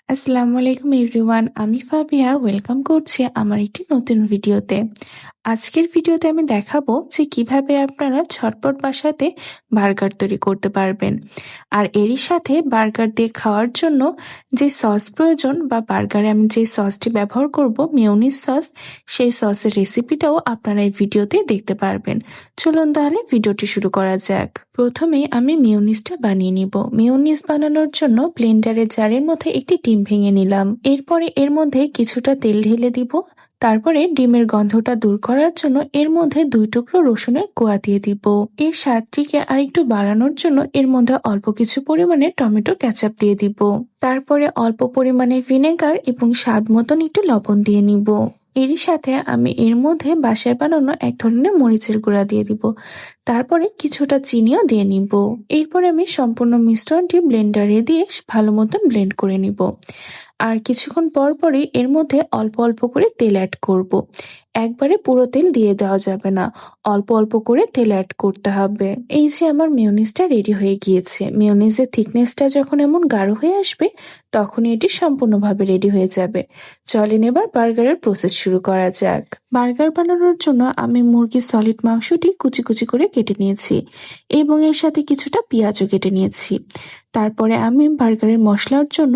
আসসালামু আলাইকুম এভরিওয়ান, আমি ফাবিয়া ওয়েলকাম করছি আমার একটি নতুন ভিডিওতে। আজকের ভিডিওতে আমি দেখাবো যে কিভাবে আপনারা ঝটপট বাসাতে বার্গার তৈরি করতে পারবেন। আর এরই সাথে বার্গার দিয়ে খাওয়ার জন্য যে সস প্রয়োজন বা বার্গারে আমি যে সসটি ব্যবহার করব মেয়োনিজ সস, সেই সসের রেসিপিটাও আপনারা এই ভিডিওতে দেখতে পারবেন। চলুন তাহলে ভিডিওটি শুরু করা যাক। প্রথমে আমি মেয়োনিজটা বানিয়ে নিব। মেয়োনিজ বানানোর জন্য ব্লেন্ডারের জারের মধ্যে একটি ডিম ভেঙে নিলাম। এরপরে এর মধ্যে কিছুটা তেল ঢেলে দিব। তারপরে ডিমের গন্ধটা দূর করার জন্য এর মধ্যে 2 টুকরো রসুনের কোয়া দিয়ে দিব। এর স্বাদটিকে আরেকটু বাড়ানোর জন্য এর মধ্যে অল্প কিছু পরিমাণে টমেটো কেচাপ দিয়ে দিব। তারপরে অল্প পরিমাণে ভিনেগার এবং স্বাদ মতন একটু লবণ দিয়ে নিব। এরই সাথে আমি এর মধ্যে বাসায় বানানো এক ধরনের মরিচের গুঁড়া দিয়ে দিব। তারপরে কিছুটা চিনিও দিয়ে নিব। এরপরে আমি সম্পূর্ণ মিশ্রণটি ব্লেন্ডারে দিয়ে ভালো মতন ব্লেন্ড করে নিব। আর কিছুক্ষণ পর পরই এর মধ্যে অল্প অল্প করে তেল অ্যাড করব। একবারে পুরো তেল দিয়ে দেওয়া যাবে না, অল্প অল্প করে তেল অ্যাড করতে হবে। এই যে আমার মেয়োনিজটা রেডি হয়ে গিয়েছে। মেয়োনিজের থিকনেসটা যখন এমন গাঢ় হয়ে আসবে তখনই এটি সম্পূর্ণভাবে রেডি হয়ে যাবে। চলেন এবার বার্গারের প্রসেস শুরু করা যাক। বার্গার বানানোর জন্য আমি মুরগির সলিড মাংসটি কুচি কুচি করে কেটে নিয়েছি এবং এর সাথে কিছুটা পেঁয়াজও কেটে নিয়েছি। তারপরে আমি বার্গারের মশলার জন্য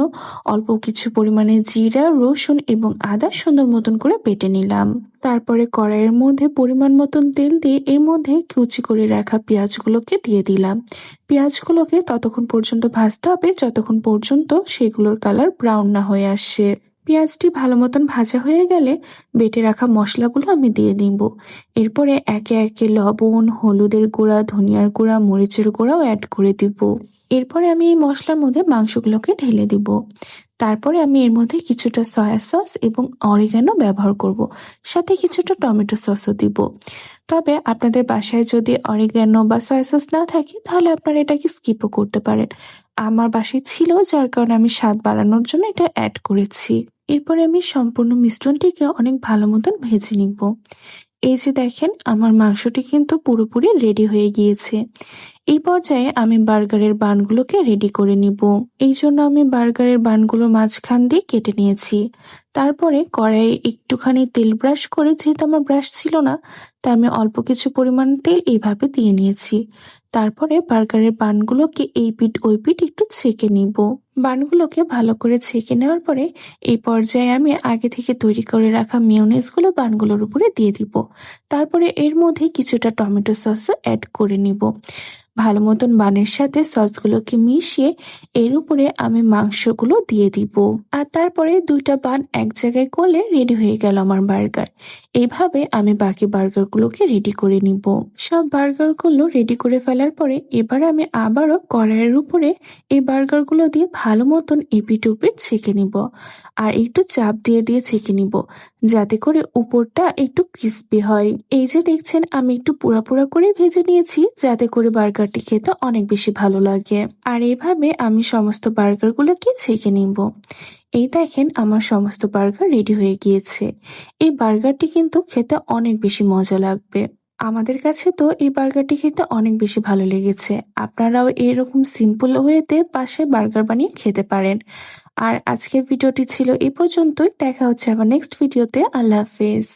অল্প কিছু পরিমাণে জিরা, রসুন এবং আদা সুন্দর মতন করে বেটে নিলাম। তারপরে কড়াইয়ের মধ্যে পরিমাণ মতন তেল দিয়ে এর মধ্যে কুচি করে রাখা পেঁয়াজগুলোকে দিয়ে দিলাম। পেঁয়াজগুলোকে ততক্ষণ পর্যন্ত ভাজতে হবে যতক্ষণ পর্যন্ত সেগুলোর কালার ব্রাউন না হয়ে আসে। পেঁয়াজটি ভালো মতন ভাজা হয়ে গেলে বেটে রাখা মশলাগুলো আমি দিয়ে দিব। এরপরে একে একে লবণ, হলুদের গুঁড়া, ধনিয়ার গুঁড়া, মরিচের গুঁড়াও অ্যাড করে দিব। এরপরে আমি এই মশলার মধ্যে মাংসগুলোকে ঢেলে দিব। তারপরে আমি এর মধ্যে কিছুটা সয়া সস এবং অরিগানো ব্যবহার করব। সাথে কিছুটা টমেটো সসও দিব। তবে আপনাদের বাসায় যদি অরিগানো বা সয়া সস না থাকে তাহলে আপনারা এটাকে স্কিপও করতে পারেন। আমার বাসায় ছিল, যার কারণে আমি স্বাদ বাড়ানোর জন্য এটা অ্যাড করেছি। এরপরে আমি সম্পূর্ণ মিশ্রণটিকে অনেক ভালো মতন ভেজে নিব। এই যে দেখেন, আমার মাংসটি কিন্তু পুরোপুরি রেডি হয়ে গিয়েছে। এই পর্যায়ে আমি বার্গারের বানগুলোকে রেডি করে নিব। এই জন্য আমি বার্গারের বানগুলো মাঝখান দিয়ে কেটে নিয়েছি। তারপরে কড়াইয়ে একটুখানি তেল ব্রাশ করে, যেহেতু আমার ব্রাশ ছিল না তাই আমি অল্প কিছু পরিমাণ তেল এইভাবে দিয়ে নিয়েছি। তারপরে বার্গারের বানগুলোকে এই পিঠ ওই পিঠ একটু ছেঁকে নিব। বানগুলোকে ভালো করে ছেঁকে নেওয়ার পরে এই পর্যায়ে আমি আগে থেকে তৈরি করে রাখা মেয়োনিজগুলো বানগুলোর উপরে দিয়ে দিব। তারপরে এর মধ্যে কিছুটা টমেটো সসও অ্যাড করে নিব। ভালো মতন বানের সাথে সসগুলোকে মিশিয়ে এর উপরে আমি মাংসগুলো দিয়ে দিব। আর তারপরে 2টা বান এক জায়গায় করলে রেডি হয়ে গেল আমার বার্গার। এইভাবে আমি বাকি বার্গারগুলোকে রেডি করে নিব। সব বার্গারগুলো রেডি করে ফেলার পরে এবার আমি আবারও কড়াইয়ের উপরে এই বার্গারগুলো দিয়ে ভালো মতন এপিট ওপিট ছেঁকে নিব। আর একটু চাপ দিয়ে দিয়ে ছেঁকে নিব যাতে করে উপরটা একটু ক্রিস্পি হয়। এই যে দেখছেন, আমি একটু পোড়া পোড়া করে ভেজে নিয়েছি যাতে করে বার্গারটি খেতে অনেক বেশি ভালো লাগে। আর এইভাবে আমি সমস্ত বার্গারগুলোকে ছেঁকে নিব। এই দেখেন, আমার সমস্ত বার্গার রেডি হয়ে গিয়েছে। এই বার্গারটি কিন্তু খেতে অনেক বেশি মজা লাগবে। আমাদের কাছে তো এই বার্গারটি খেতে অনেক বেশি ভালো লেগেছে। আপনারাও এরকম সিম্পল ওয়েতে বাসায় বার্গার বানিয়ে খেতে পারেন। আর আজকের ভিডিওটি ছিল এই পর্যন্তই। দেখা হচ্ছে আবার নেক্সট ভিডিওতে। আল্লাহ হাফেজ।